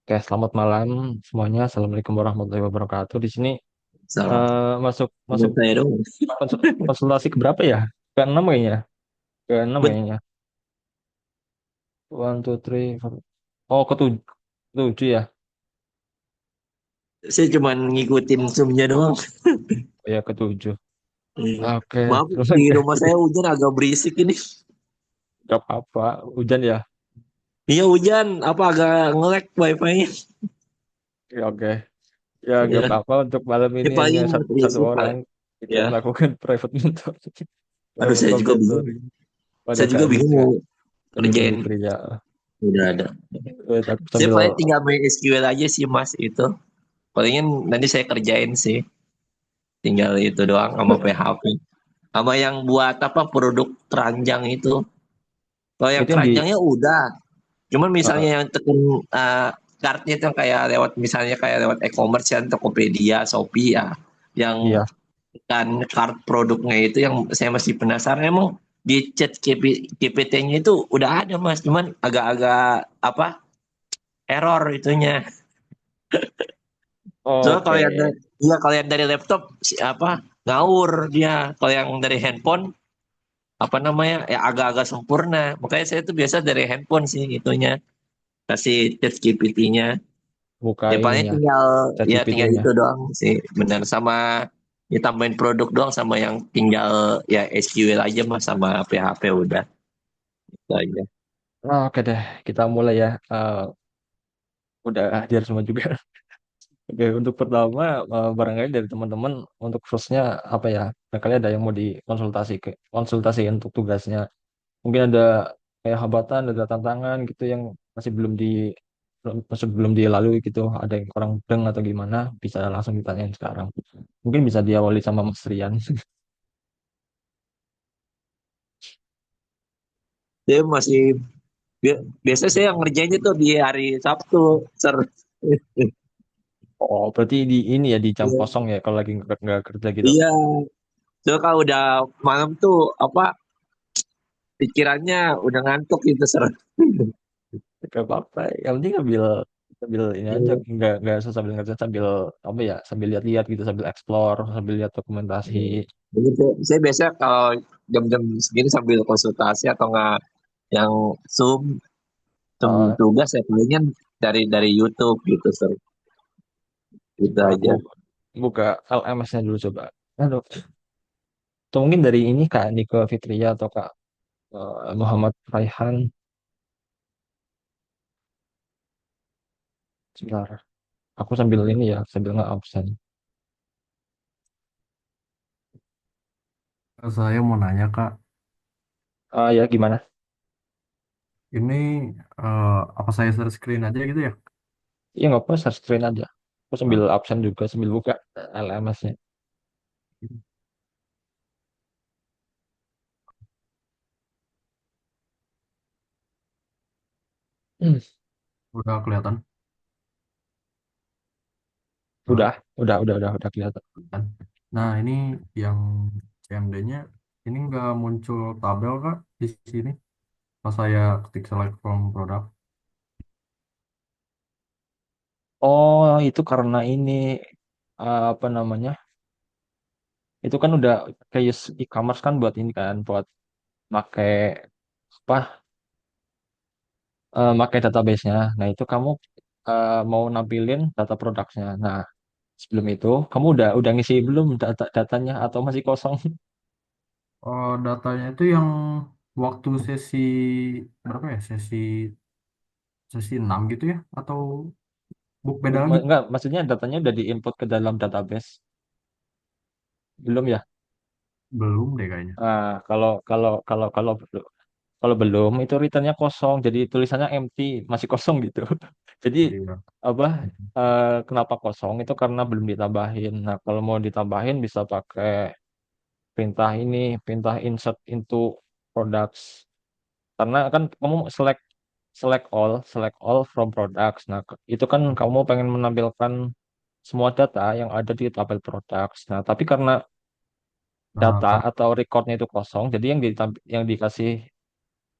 Oke, selamat malam semuanya. Assalamualaikum warahmatullahi wabarakatuh. Di sini Salah. masuk Buat masuk saya dong. konsultasi ke berapa ya? Ke enam kayaknya. Ke enam Bet, kayaknya. One, two, three, four. Oh, ke tujuh, tujuh ya. saya cuma ngikutin zoom-nya doang. Oh ya, ke tujuh. Iya. Oke, Maaf, terus di rumah saya hujan agak berisik ini. gak apa-apa. Hujan ya. Iya hujan, apa agak nge-lag wifi-nya. Ya, oke. Ya, nggak Iya. apa-apa. Untuk malam Ini ini hanya paling satu berisik orang paling. kita Ya. melakukan private mentor, Aduh, private saya juga bingung. laboratory pada Saya juga Kak bingung Dika. mau Jadi kerjain. Budi Priya. Udah ada. Aku Saya sambil paling tinggal main SQL aja sih mas itu. Palingan nanti saya kerjain sih. Tinggal itu doang sama PHP. Sama yang buat apa produk keranjang itu. Kalau yang itu yang di keranjangnya udah. Cuman eh, misalnya yang teken kartnya itu yang kayak lewat misalnya kayak lewat e-commerce ya Tokopedia, Shopee ya. Yang iya. kan kart produknya itu yang saya masih penasaran emang di chat GPT-nya itu udah ada Mas, cuman agak-agak apa? Error itunya. Soalnya kalau Oke. yang dari, iya kalau yang dari laptop apa? Ngawur dia. Kalau yang dari handphone apa namanya? Ya agak-agak sempurna. Makanya saya tuh biasa dari handphone sih itunya. Kasih chat GPT-nya. Buka Ya paling ininya tinggal ChatGPT-nya. itu doang sih benar sama ditambahin produk doang sama yang tinggal ya SQL aja mas sama PHP udah itu aja. Oke deh, kita mulai ya. Udah hadir semua juga. Oke, untuk pertama, barangkali dari teman-teman untuk firstnya apa ya? Barangkali ada yang mau dikonsultasi konsultasi untuk tugasnya. Mungkin ada kayak hambatan, ada tantangan gitu yang masih masih belum dilalui gitu. Ada yang kurang deng atau gimana? Bisa langsung ditanyain sekarang. Mungkin bisa diawali sama Mas Rian. Saya masih biasa saya ngerjainnya tuh di hari Sabtu ser Oh, berarti di ini ya di jam iya kosong ya kalau lagi nggak kerja gitu. iya. So kalau udah malam tuh apa pikirannya udah ngantuk gitu ser. Gak apa-apa. Yang penting sambil sambil ini aja, Iya. nggak usah sambil ngerjain sambil apa ya, sambil lihat-lihat gitu, sambil explore, sambil lihat dokumentasi. Jadi saya biasa kalau jam-jam segini sambil konsultasi atau nggak yang Zoom Eh, tugas ya palingan dari YouTube gitu ser gitu Coba aku aja. buka LMS-nya dulu coba. Aduh. Atau mungkin dari ini Kak Nike Fitria atau Kak Muhammad Raihan. Sebentar. Aku sambil ini ya, sambil nggak absen. Saya mau nanya Kak, Ya gimana? ini apa saya share screen aja gitu ya? Iya nggak apa, share screen aja. Aku sambil Nah, absen juga, sambil buka LMS-nya. Hmm. udah kelihatan. Udah, Halo, udah kelihatan. kan? Nah, ini yang CMD-nya ini nggak muncul tabel Kak di sini pas saya ketik select from product. Oh, itu karena ini apa namanya? Itu kan udah kayak e-commerce kan buat ini kan, buat pakai apa? Pakai database-nya. Nah, itu kamu mau nampilin data produknya. Nah, sebelum itu kamu udah ngisi belum datanya atau masih kosong? Oh, datanya itu yang waktu sesi berapa ya? Sesi 6 gitu ya? Atau book beda lagi? Enggak, maksudnya datanya udah diinput ke dalam database. Belum ya? Belum deh kayaknya. Kalau kalau kalau kalau kalau belum itu returnnya kosong, jadi tulisannya empty, masih kosong gitu. Jadi Iya. apa? Kenapa kosong? Itu karena belum ditambahin. Nah, kalau mau ditambahin bisa pakai perintah insert into products. Karena kan kamu select all from products. Nah, itu kan kamu pengen menampilkan semua data yang ada di tabel products. Nah, tapi karena Nah, data kalau atau recordnya itu kosong, jadi yang dikasih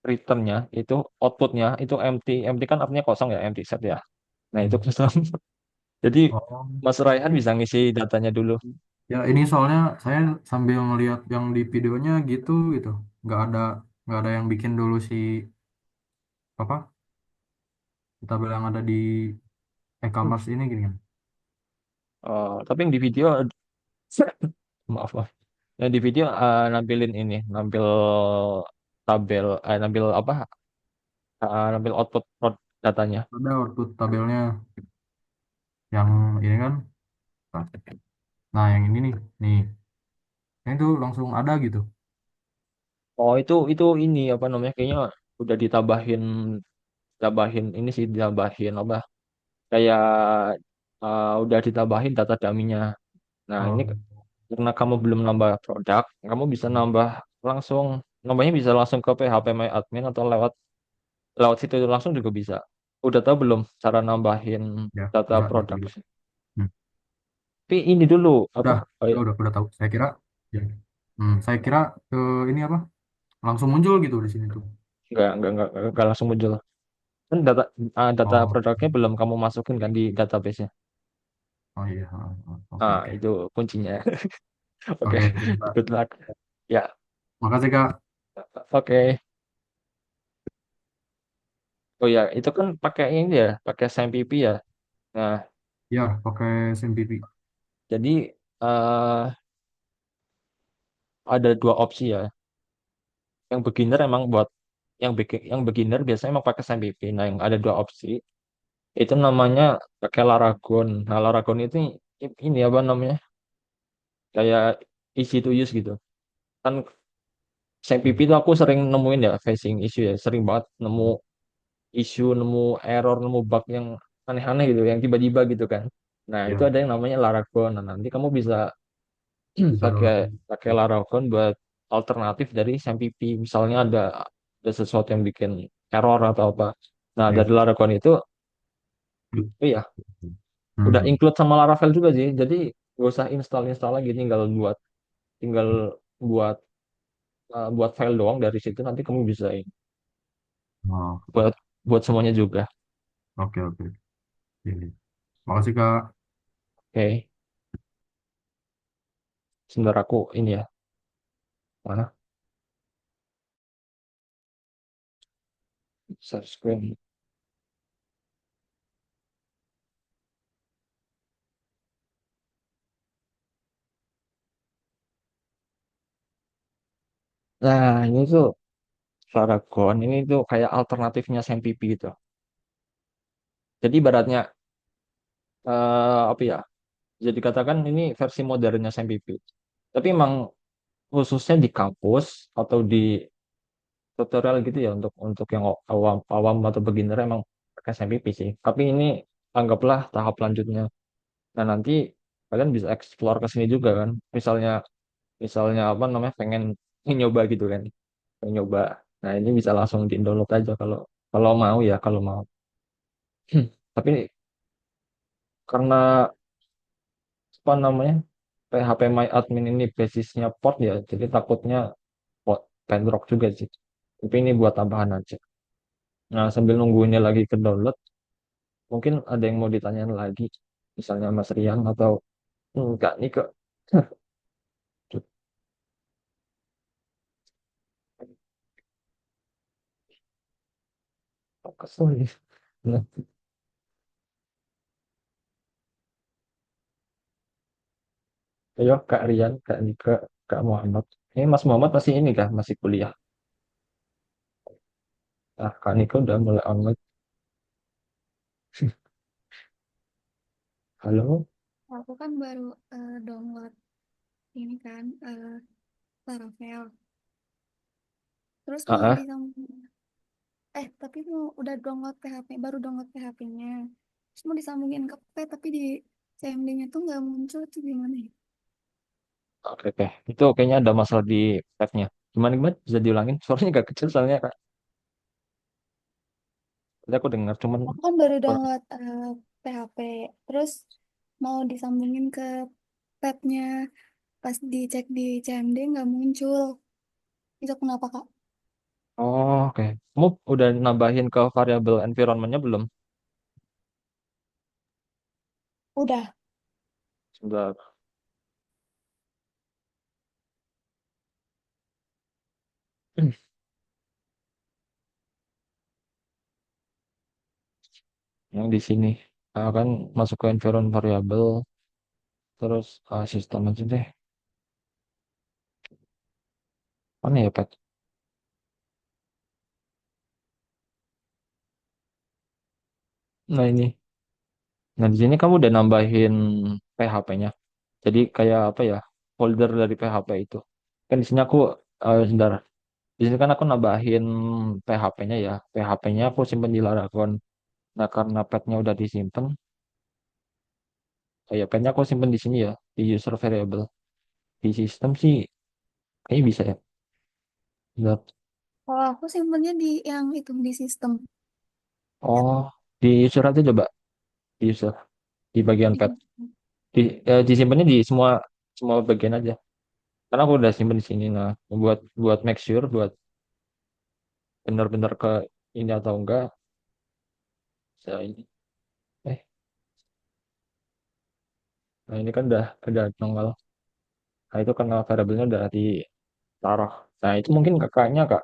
returnnya itu outputnya itu empty. Empty kan artinya kosong ya, empty set ya. Nah, itu Hmm. custom. Jadi Oh, Mas Raihan bisa ngisi datanya dulu. ya ini soalnya saya sambil ngelihat yang di videonya gitu gitu, nggak ada nggak ada yang bikin dulu si apa tabel yang ada di e-commerce ini gini kan. Tapi yang di video, maaf, maaf. Yang di video nampilin ini, nampil tabel, nampil apa? Nampil output datanya. Ada output tabelnya yang ini kan. Nah, yang ini nih, yang itu langsung ada gitu. Oh, itu ini apa namanya? Kayaknya udah ditabahin ini sih, ditabahin apa? Kayak udah ditabahin data dummy-nya. Nah, ini Oh, karena kamu belum nambah produk, kamu bisa nambah langsung, nambahnya bisa langsung ke PHP My Admin atau lewat lewat situ langsung juga bisa. Udah tahu belum cara nambahin ya, data udah produk? dulu. Hmm. Tapi ini dulu apa? Udah, Oh, ya, udah tahu. Saya kira, ya. Saya kira ini apa? Langsung muncul gitu di sini tuh. nggak langsung muncul. Kan data Oh, produknya belum kamu masukin kan di database-nya. oh iya, oke Ah, oke, itu kuncinya. Oke, oke, sip, Mbak. good luck. Ya, Makasih Kak. oke. Oh ya, itu kan pakai ini ya, pakai SMPP ya. Nah, Ya, pakai SMPP. jadi eh, ada dua opsi ya. Yang beginner emang buat yang beginner biasanya emang pakai SMPP. Nah, yang ada dua opsi itu namanya pakai Laragon. Nah, Laragon itu ini apa namanya? Kayak easy to use gitu. Kan SMPP Hmm. itu aku sering nemuin ya facing issue ya, sering banget nemu isu, nemu error, nemu bug yang aneh-aneh gitu, yang tiba-tiba gitu kan. Nah, itu Ya, ada yang namanya Laragon. Nah, nanti kamu bisa bisa pakai download. pakai Laragon buat alternatif dari SMPP. Misalnya ada sesuatu yang bikin error atau apa. Nah, Ya. dari Laragon itu, iya, udah Hmm. include sama Laravel juga sih. Jadi gak usah install-install lagi, tinggal buat buat file doang dari situ nanti kamu bisa Oh, buat buat semuanya juga. oke oke. Ini. Makasih Kak. Oke, sebentar aku ini ya. Mana? Share screen. Nah, ini tuh Paragon ini tuh kayak alternatifnya SMPP gitu. Jadi ibaratnya apa ya? Jadi katakan ini versi modernnya SMPP. Tapi emang khususnya di kampus atau di tutorial gitu ya untuk yang awam awam atau beginner emang pakai SMPP sih. Tapi ini anggaplah tahap lanjutnya. Nah, nanti kalian bisa explore ke sini juga kan. Misalnya misalnya apa namanya pengen nyoba gitu kan. Pengen nyoba. Nah, ini bisa langsung di-download aja kalau kalau mau ya, kalau mau. Tapi karena apa namanya PHP My Admin ini basisnya port ya, jadi takutnya port Bedrock juga sih. Tapi ini buat tambahan aja. Nah, sambil nunggu ini lagi ke download, mungkin ada yang mau ditanyain lagi, misalnya Mas Rian atau enggak nih kok. Kesel nih. Nah, ayo Kak Rian, Kak Nika, Kak Muhammad. Ini Mas Muhammad masih ini kah? Masih kuliah. Nah, Kak Nika udah mulai online. Halo? Aku kan baru download ini kan Laravel. Terus Ah, mau ah. disambung tapi mau udah download PHP, baru download PHP-nya. Terus mau disambungin ke P tapi di CMD-nya tuh nggak muncul tuh gimana ya? Oke, oke. Itu kayaknya ada masalah di tab-nya. Gimana gimana? Bisa diulangin? Suaranya agak kecil soalnya Kak. Tadi aku dengar, cuman Aku kan baru kurang. download PHP, terus mau disambungin ke tab-nya, pas dicek di CMD nggak muncul. Itu kenapa Kak? Oh, oke. Kamu udah nambahin ke variabel environment-nya belum? Udah. Sebentar. Yang di sini kan masuk ke environment variable, terus sistem aja deh. Mana ya, Pat? Nah ini. Nah di sini kamu udah nambahin PHP-nya. Jadi kayak apa ya? Folder dari PHP itu. Kan di sini aku sebentar. Di sini kan aku nambahin PHP-nya ya. PHP-nya aku simpen di Laragon. Nah karena petnya udah disimpan, kayak petnya aku simpen di sini ya, di user variable. Di sistem sih kayaknya bisa ya. Bentar. Kalau aku simpennya di yang itu di sistem. Ya. Oh, di user aja coba. Di user. Di bagian pet. Disimpannya di semua semua bagian aja. Karena aku udah simpen di sini. Nah, buat buat make sure, buat benar-benar ke ini atau enggak, saya ini. Eh, nah ini kan udah nongol. Nah itu karena variabelnya udah ditaruh. Nah itu mungkin kakaknya kak,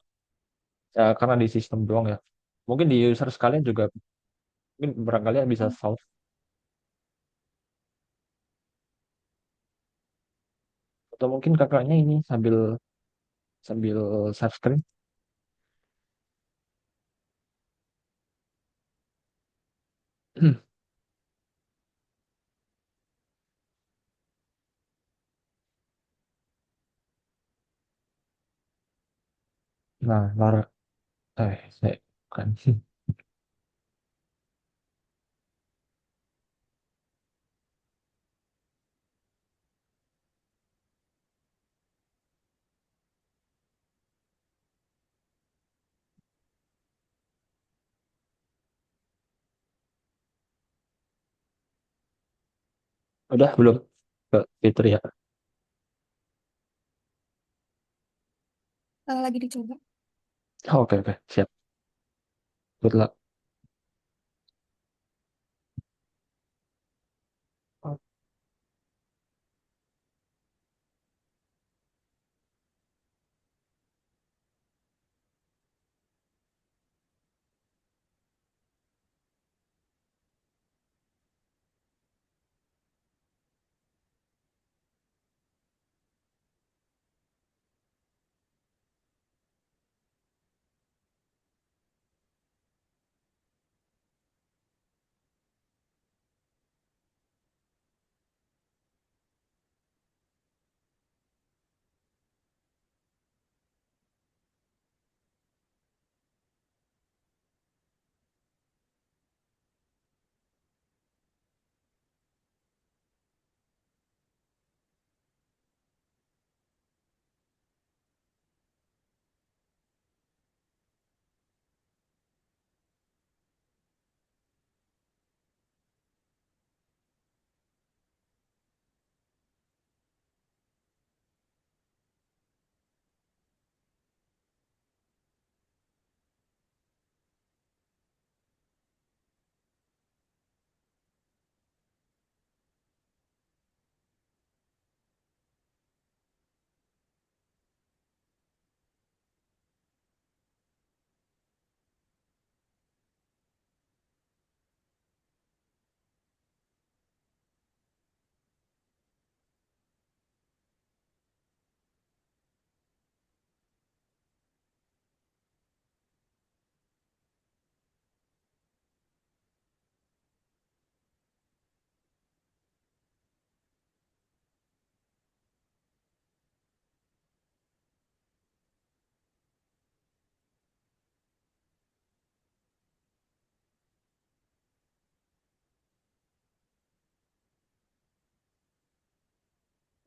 ya, karena di sistem doang ya. Mungkin di user sekalian juga mungkin barangkali bisa solve. Atau mungkin kakaknya ini sambil sambil share screen. Nah, Lara, saya kan. Udah belum ke Fitri ya? Lagi dicoba. Oke oke siap. Good luck.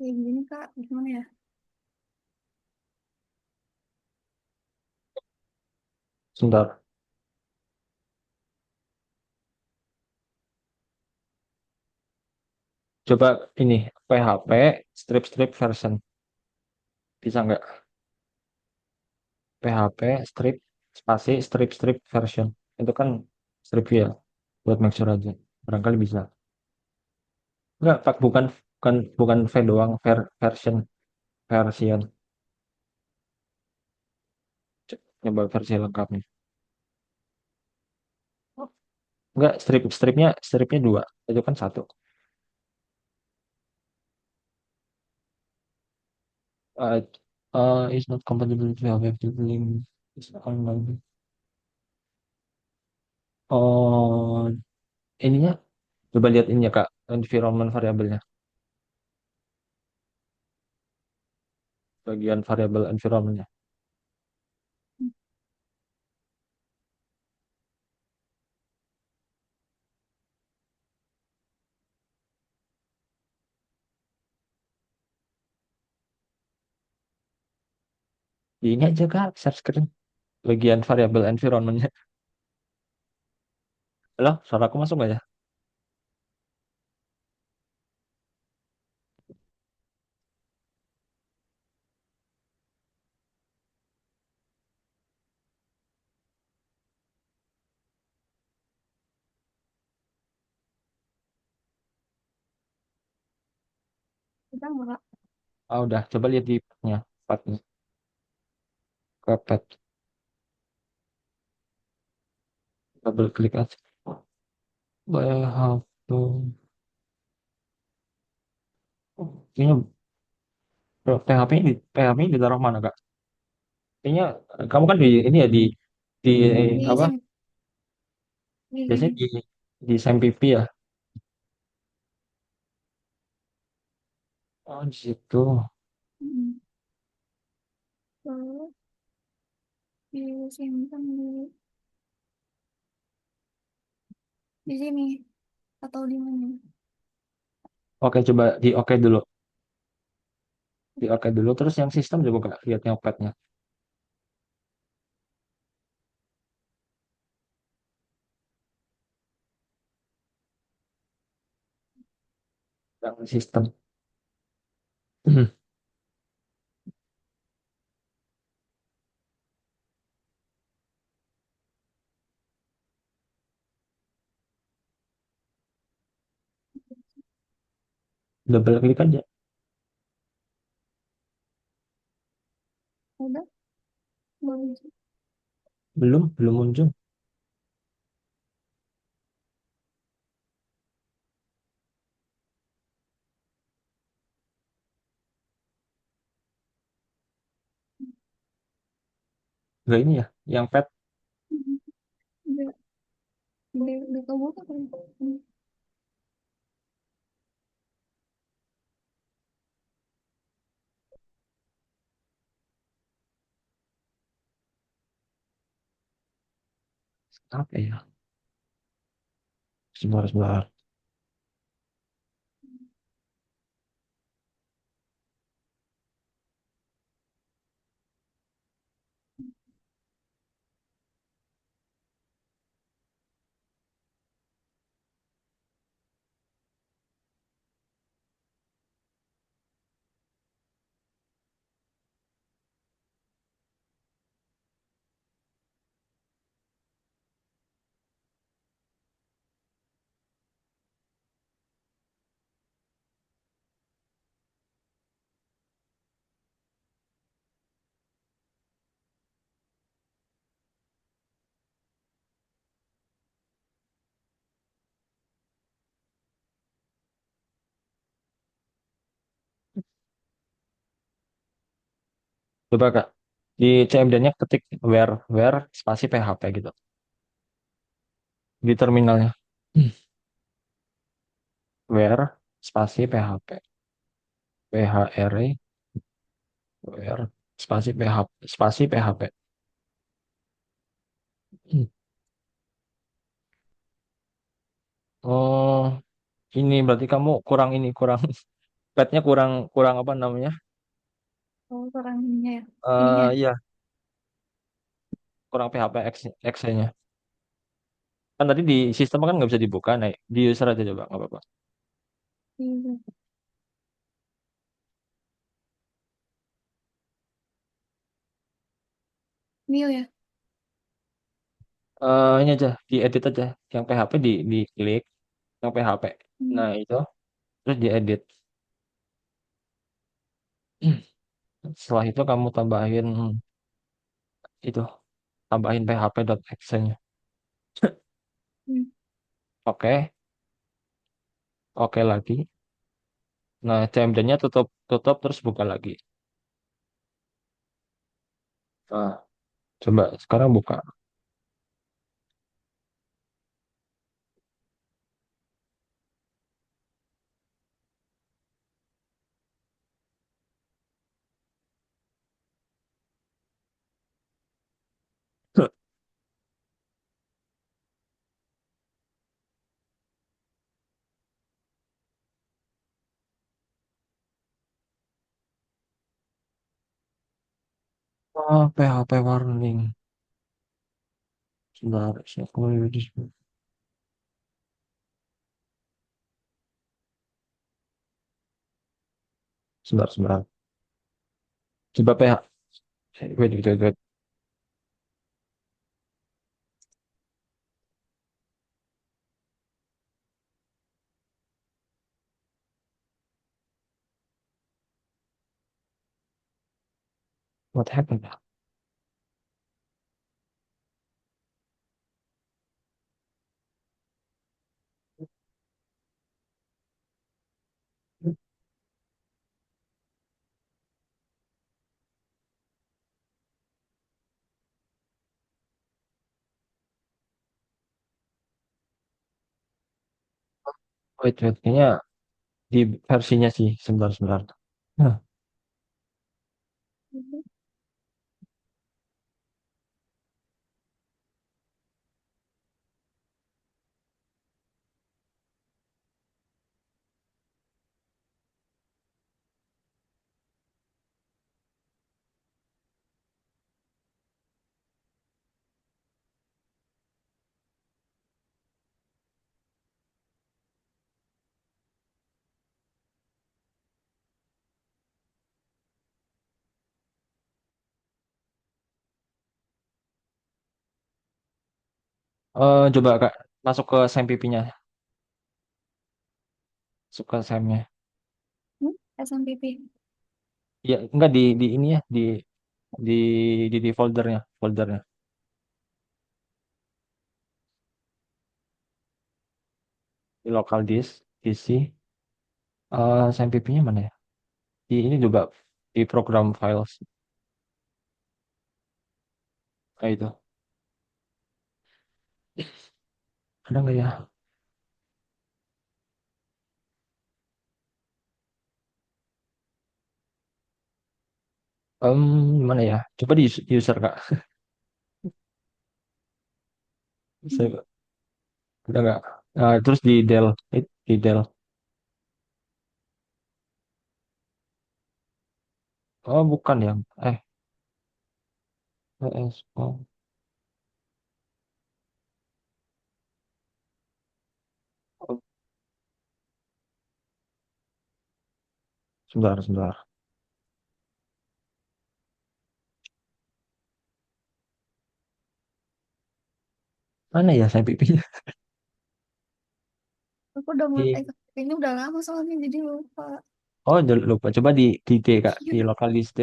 Kayak gini Kak, gimana ya? Sebentar. Coba ini PHP strip version bisa nggak? PHP strip spasi strip version itu kan strip ya buat make sure aja. Barangkali bisa. Enggak, Pak, bukan bukan bukan V doang, version version. Coba versi lengkapnya. Enggak, stripnya dua, itu kan satu. Uh, is not compatible to have link is online. Oh, ininya coba lihat ini ya Kak, environment variabelnya. Bagian variabel environmentnya. Di ini aja Kak, share screen. Bagian variabel environmentnya. Halo, suaraku masuk nggak ya? Udah nggak? Ah, udah, coba lihat di petnya, petnya, ke pet, double klik aja. I have to, kayaknya PHP-nya ditaruh mana Kak? Kayaknya kamu kan di ini ya di Di apa? sini, di Biasanya sini. di SMPP ya. Oh, di situ. Mm. Terus disimpan di sini atau di mana? Oke, coba di oke dulu. Di oke dulu. Terus yang sistem juga Kak, lihat yang petnya. Yang sistem. Double klik aja. Udah, belum. Belum muncul. Enggak ini ya, yang pet Udah, udah kebuka kan? apa ya? Sebentar. Coba Kak. Di CMD-nya ketik where spasi PHP gitu. Di terminalnya. Where spasi PHP. PHRE where spasi PHP. Oh, ini berarti kamu kurang ini, kurang petnya kurang kurang apa namanya? Oh, orang ininya ya. Ininya. Iya, kurang PHP exe-nya. Kan tadi di sistem kan nggak bisa dibuka, nah di user aja coba, nggak apa-apa. Iya. New ya. Ini aja, diedit aja. Yang PHP di klik, yang PHP. Hmm. Nah itu, terus diedit. Setelah itu kamu tambahin itu, tambahin php.exe-nya. Hmm. Oke, oke lagi. Nah, CMD-nya tutup, tutup terus buka lagi. Nah, coba sekarang buka. Oh, PHP warning. Sebentar, sebentar, sebentar. Coba PH. Wait, wait, wait, wait. What happened? Wait, wait. Kayaknya di versinya sih. Sebentar, sebentar. Nah, coba Kak, masuk ke SMPP-nya. Masuk ke SEM-nya. Hmm? SMPP. Ya, enggak di ini ya, di di foldernya, foldernya. Di local disk, isi. SMPP-nya mana ya? Di ini juga di program files. Nah, itu. Ada nggak ya? Gimana ya? Coba di user Kak. Hmm. Saya, ada nggak? Terus di del, di del. Oh, bukan ya. Eh, PS. Oh, oh, sebentar, sebentar. Mana ya SMPP-nya? Aku download Di, SMPP ini udah lama soalnya jadi lupa. oh, lupa. Coba di D Kak, Iya. di local disk D.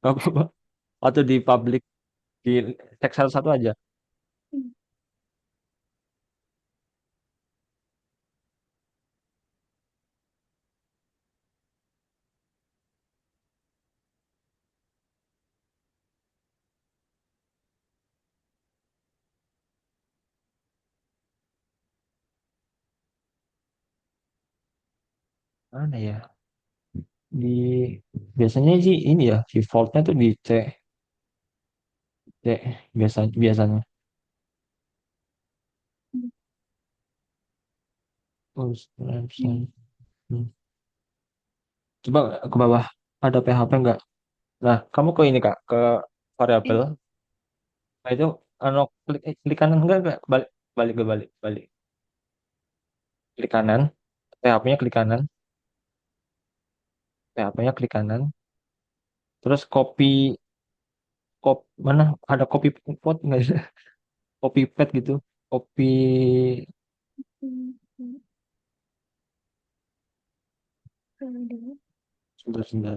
Apa? Atau di public, di teks satu satu aja. Hmm. Mana ya? Di biasanya sih ini ya, defaultnya tuh di C, C biasanya. Terus, Hmm. hmm. Coba ke bawah ada PHP nggak? Nah, kamu ke ini Kak, ke variabel. Eh, Nah itu, klik kanan enggak, balik, balik ke balik, balik. Klik kanan, PHP-nya klik kanan, PHP-nya klik kanan. Terus mana ada copy pot nggak sih? Copy pad gitu, copy. hmm. Hmm. Sudah sudah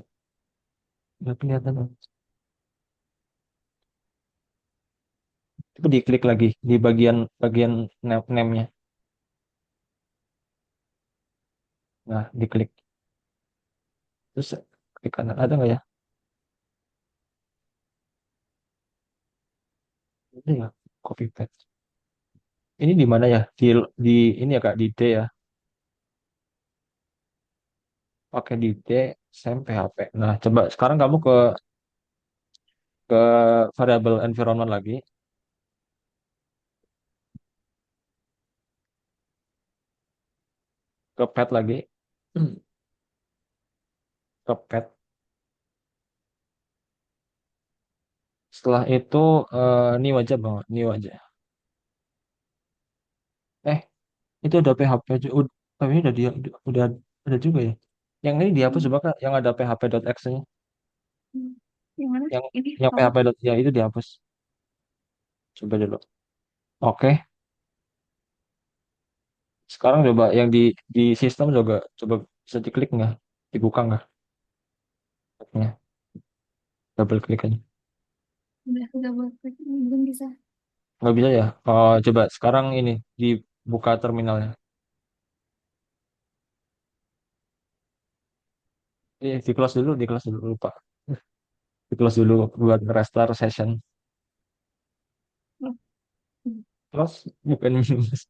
nggak kelihatan. Coba diklik lagi di bagian bagian name-nya. Nah, diklik. Terus klik kanan. Ada nggak ya? Ada ya. Copy paste. Ini di mana ya? Di ini ya Kak, di D ya. Pakai di D, same PHP. Nah, coba sekarang kamu ke variable environment lagi, ke pet lagi, ke pet. Setelah itu new aja bang, new aja. Eh, itu ada PHP juga. Tapi ini udah ada juga ya. Yang ini dihapus Hmm. coba Kak, yang ada php.exe-nya. Hmm. Yang mana? Yang Ini. yang Oh, php. Ya itu dihapus. Coba dulu. Oke, sekarang coba yang di sistem juga coba bisa diklik nggak? Dibuka nggak? Nya, double klik aja. udah buat belum bisa. Nggak bisa ya? Coba sekarang ini dibuka terminalnya. Di close dulu lupa. Di close dulu buat restart session. Oh, hmm. Close bukan minus.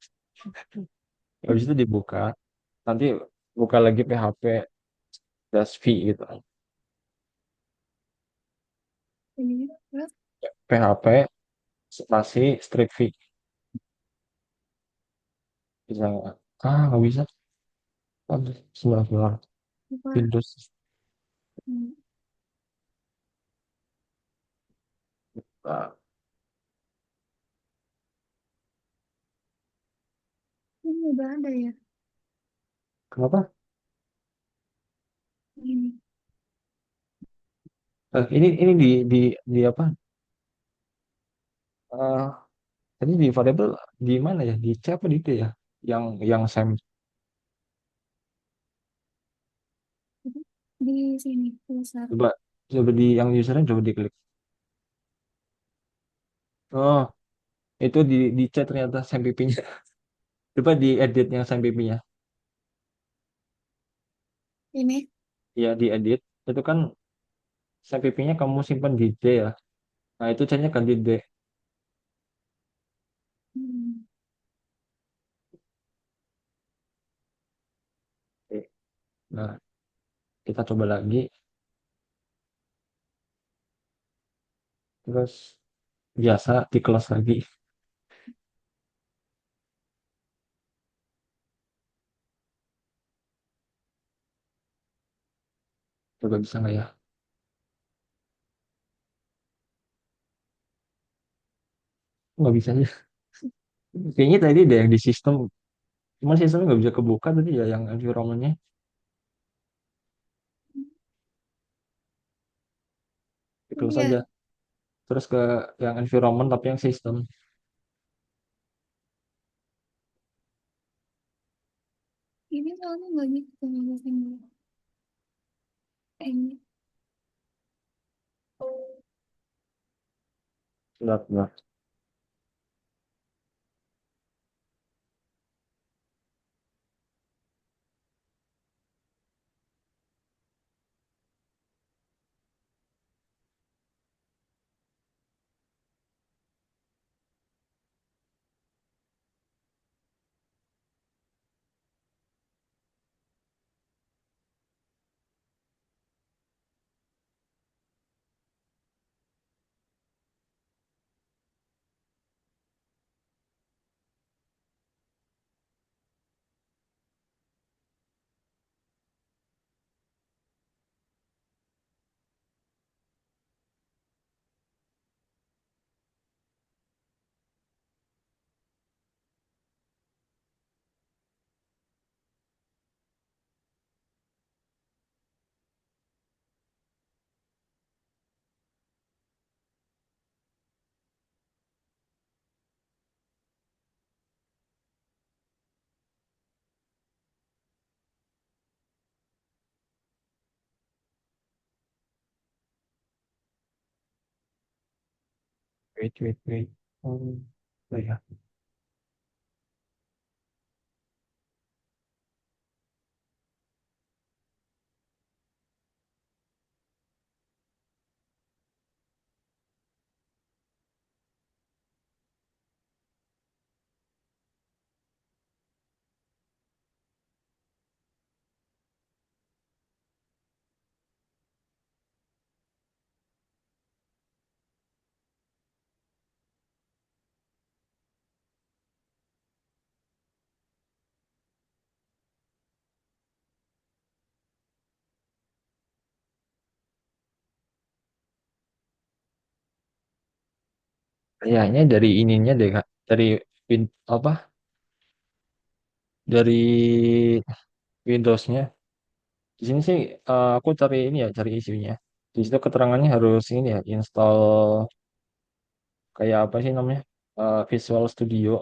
Habis itu dibuka. Nanti buka lagi PHP dash v gitu. Ini terus PHP spasi strip v. Bisa nggak? Nggak bisa. Aduh, sebentar. apa? Windows. Hmm. Ah, Ini udah ada ya. kenapa? Ini. Ini di apa? Eh, tadi di variable di mana ya? Di C apa di D ya? Yang same. Di sini pusat. Coba coba di yang usernya coba diklik. Oh, itu di chat ternyata SMPP-nya. Coba di edit yang SMPP-nya. Ini. Ya, di edit. Itu kan SMPP-nya kamu simpan di D ya. Nah, itu chatnya kan di D. Hmm. Oke. Nah, kita coba lagi. Terus biasa di close lagi. Coba bisa nggak ya? Nggak bisa ya. Kayaknya tadi ada yang di sistem. Cuma sistemnya nggak bisa kebuka tadi ya yang environment-nya. Di close Iya, aja. Terus ke yang environment tapi yang sistem. ini soalnya nggak gitu ngelewatin ini. Benar, benar. wait, wait, wait. Oh ya. Kayaknya dari ininya deh Kak. Dari win apa? Dari Windowsnya. Di sini sih aku cari ini ya, cari isinya. Di situ keterangannya harus ini ya, install kayak apa sih namanya? Visual Studio.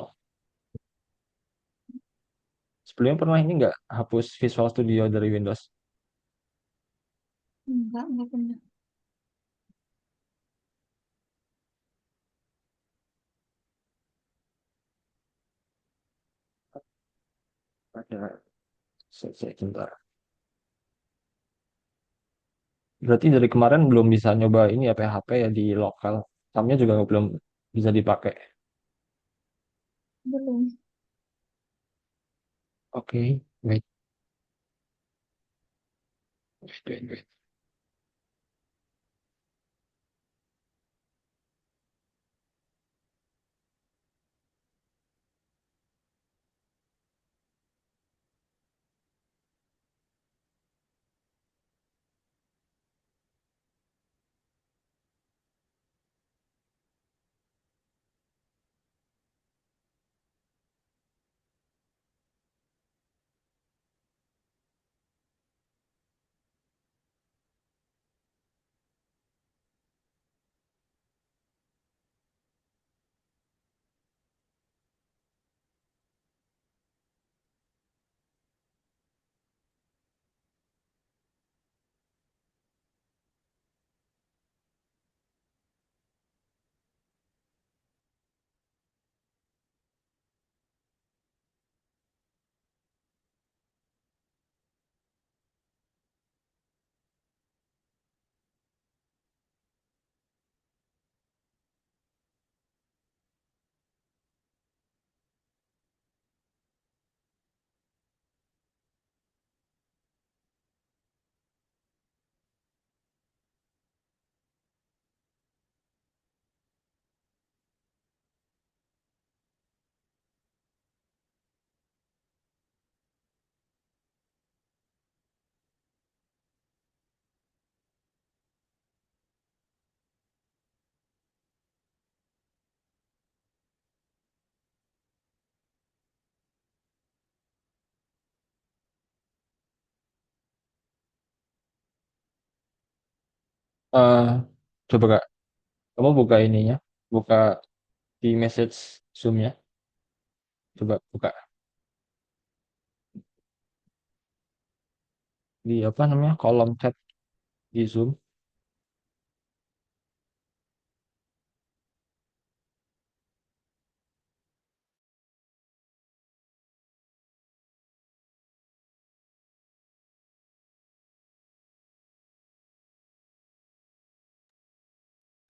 Sebelumnya pernah ini nggak hapus Visual Studio dari Windows? Enggak pernah. Ada. Sebentar. Berarti dari kemarin belum bisa nyoba ini ya PHP ya di lokal. RAM-nya juga belum bisa dipakai. Belum. Oke, wait, wait, wait, wait. Eh, Coba Kak, kamu buka ininya, buka di message Zoom-nya. Coba buka di apa namanya kolom chat di Zoom.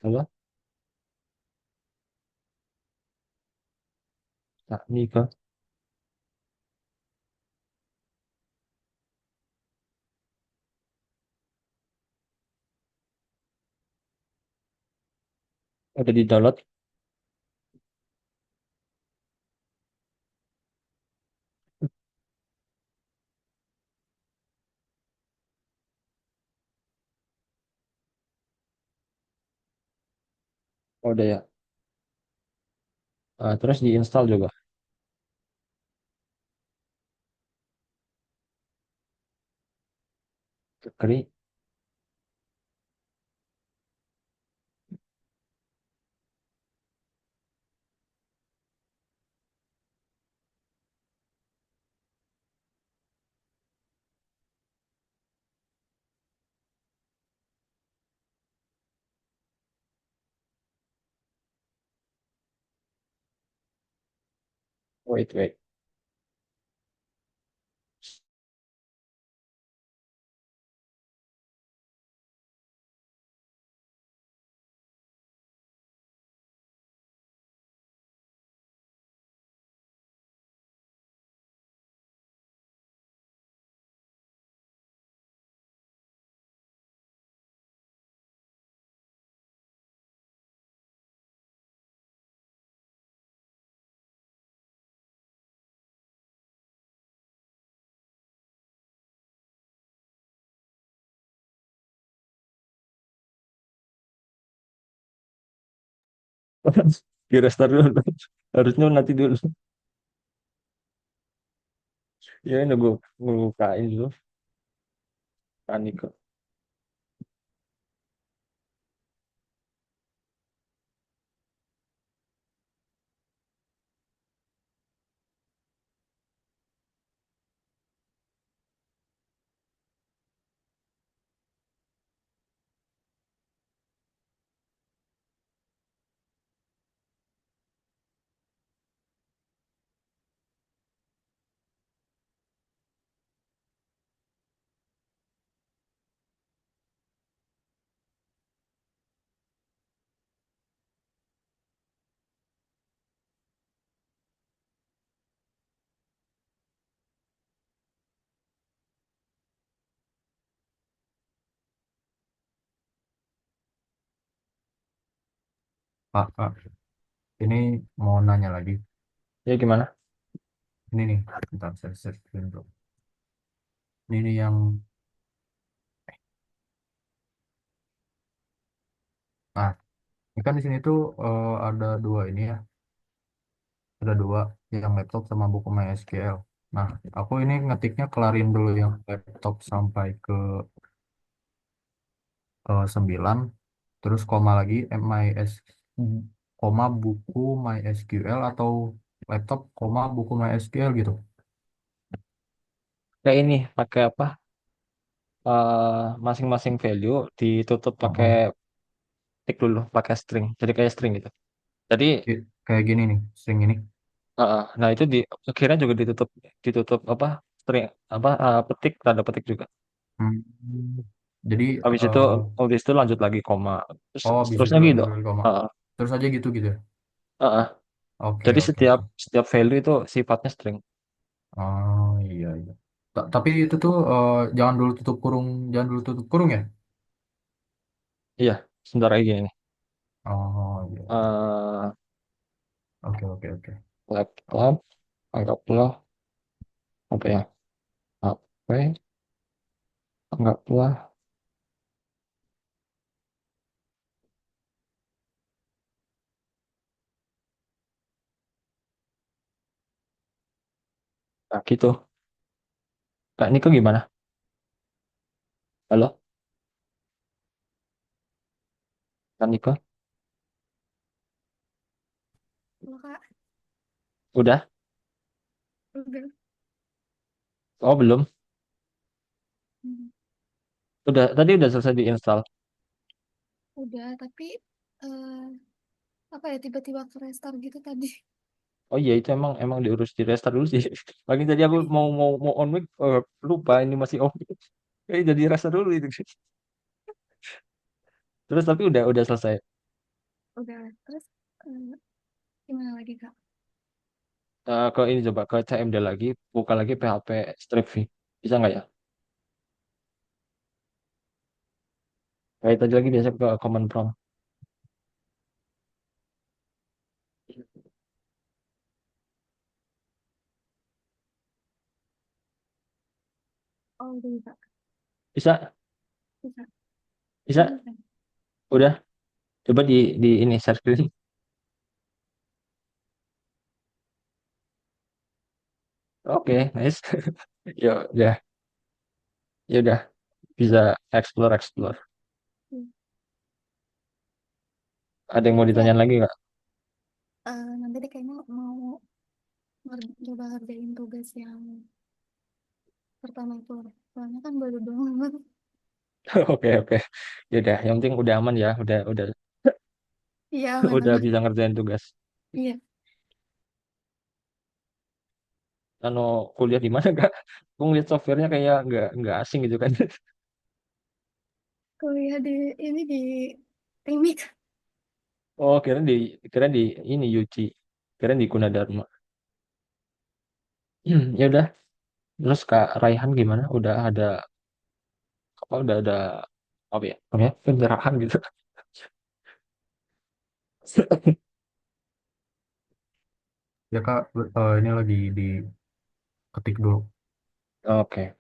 Coba, nah, ini ke ada di download. Oh, udah ya. Terus diinstal juga. Klik. Wait. Di restart dulu. Harusnya nanti dulu. Ya ini gue bukain dulu. Panik kok. Pak, ini mau nanya lagi. Ya gimana? Ini nih, bentar saya search dulu. Ini nih yang, nah, ini kan di sini tuh ada dua ini ya, ada dua, yang laptop sama buku MySQL. Nah, aku ini ngetiknya kelarin dulu yang laptop sampai ke 9, terus koma lagi koma buku MySQL atau laptop koma buku MySQL gitu. Kayak ini pakai apa? Masing-masing value ditutup pakai Oh, tik dulu, pakai string. Jadi kayak string gitu. Jadi kayak gini nih, string ini. nah itu di akhirnya juga ditutup ditutup apa? String apa petik tanda petik juga. Hmm. Jadi, Habis itu lanjut lagi koma. Terus oh bisa seterusnya itu gitu. lanjut dari koma. Uh, Terus aja gitu gitu ya. uh, uh. Oke, Jadi oke, setiap oke. setiap value itu sifatnya string. Oh iya iya. Tapi itu tuh jangan dulu tutup kurung ya. Iya, sebentar lagi gini nih. Oh iya, iya. Eh, Oke, oke, oke. Oh, Laptop, anggaplah apa ya? HP, anggaplah nah, gitu. Kak Niko gimana? Halo, Kak Niko? Kalau Kak, Udah? udah. Oh, belum. Hmm, Tadi udah selesai diinstal. udah, tapi eh apa ya tiba-tiba ke restart gitu tadi. Oh iya itu emang diurus di restart dulu sih. Lagi tadi aku mau on mic lupa ini masih off. Jadi restart dulu itu. Terus tapi udah selesai. Udah, terus eh, gimana lagi Kak? Ke ini coba ke CMD lagi, buka lagi PHP strip V. Bisa nggak ya? Kayak tadi lagi biasa ke command prompt. Oh, udah bisa. Bisa? Bisa. Udah Bisa? bisa. Udah? Coba di ini share screen. Oke, nice. Ya udah, ya udah bisa explore. Hmm. Ada yang mau Nanti ya, ditanyain lagi nggak? nanti deh kayaknya mau coba ngerjain tugas yang pertama itu. Soalnya kan baru banget. Oke. Ya udah, yang penting udah aman ya, udah Iya, aman udah aman. bisa ngerjain tugas. Iya. anu kuliah di mana kak? Aku ngeliat softwarenya kayak nggak asing gitu kan. Kuliah di ini di Remix. Oh, kira di ini Yuci, kira di Gunadarma. Ya udah. Terus Kak Raihan gimana? Udah ada apa ya? Namanya pencerahan gitu. Ya Kak, ini lagi diketik dulu. Oke.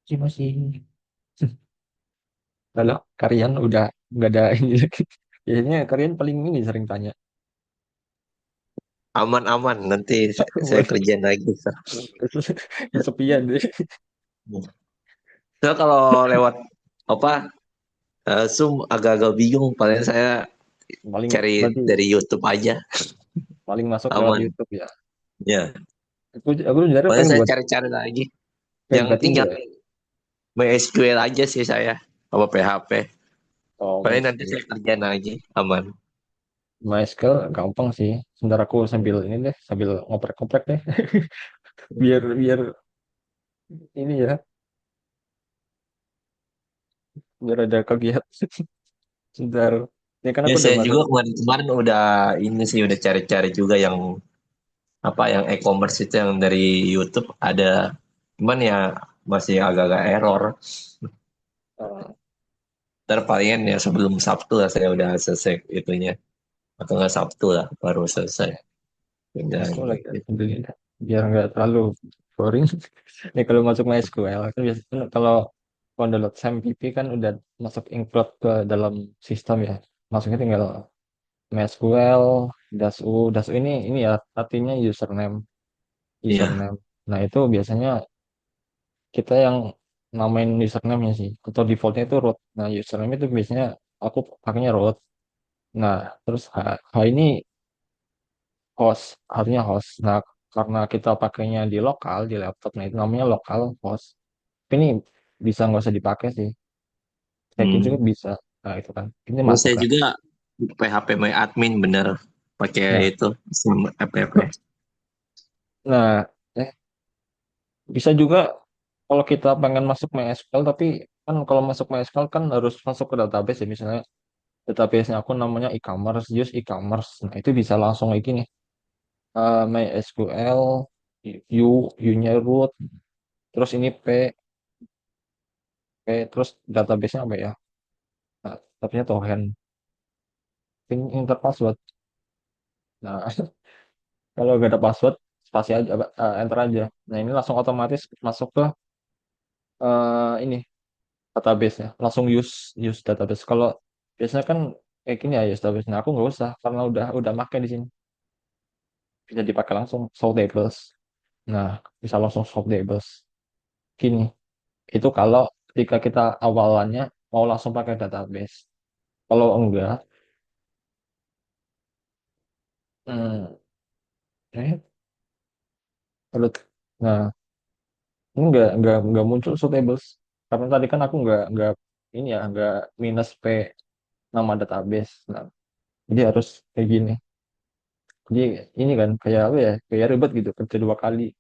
Sih masih. Lalu Karian udah nggak ada ini lagi. Biasanya Karian paling ini sering tanya. Aman-aman, nanti saya kerjain lagi. So, Kesepian deh. So, kalau lewat apa Zoom agak-agak bingung, paling saya Paling cari berarti dari YouTube aja, paling masuk lewat aman. YouTube ya. Ya, Aku sebenarnya paling pengen saya buat cari-cari lagi. Yang tingkat penting tinggi ya. jangan MySQL aja sih saya, apa PHP. Oh, Paling nanti MySQL. saya kerjain lagi, aman. MySQL gampang sih. Sebentar aku sambil ini deh, sambil ngoprek-ngoprek deh. Biar biar ini ya, biar ada kegiatan. Sebentar. Ya kan Ya aku udah saya masuk. juga kemarin-kemarin udah ini sih udah cari-cari juga yang apa yang e-commerce itu yang dari YouTube ada, cuman ya masih agak-agak error. Eh, Ntar palingan ya sebelum Sabtu lah saya udah selesai itunya, atau nggak Sabtu lah baru selesai. Udah aku lagi gitu. beli dah, biar nggak terlalu boring. Nih kalau masuk MySQL kan biasanya kalau download SAMPP kan udah masuk include ke dalam sistem ya. Masuknya tinggal MySQL, das u ini ya artinya username, Iya, username. Nah itu biasanya kita yang namain username-nya sih, atau defaultnya itu root. Nah username itu biasanya aku pakainya root. Nah terus H ini host, artinya host. Nah karena kita pakainya di lokal di laptop, nah itu namanya lokal host. Tapi ini bisa nggak usah dipakai sih, checkin juga hmm. bisa. Nah itu kan ini Terus masuk saya kan. juga PHP My Admin bener pakai Nah, itu app. nah eh bisa juga kalau kita pengen masuk MySQL, tapi kan kalau masuk MySQL kan harus masuk ke database ya, misalnya database-nya aku namanya e-commerce, use e-commerce. Nah, itu bisa langsung kayak gini. MySQL, U, U-nya root, terus ini terus database-nya apa ya? Nah, tapi token, enter password. Nah, kalau nggak ada password, spasi aja, enter aja. Nah, ini langsung otomatis masuk ke ini database-nya. Langsung use database. Kalau biasanya kan kayak gini ya use database. Nah, aku nggak usah karena udah pakai di sini. Bisa dipakai langsung show tables. Nah, bisa langsung show tables. Gini, itu kalau ketika kita awalannya mau langsung pakai database. Kalau enggak, hmm, eh, menurut- nah, ini enggak muncul show tables. Karena tadi kan aku enggak ini ya, enggak minus p nama database. Nah, jadi harus kayak gini. Jadi ini kan kayak apa ya? Kayak ribet gitu, kerja dua kali.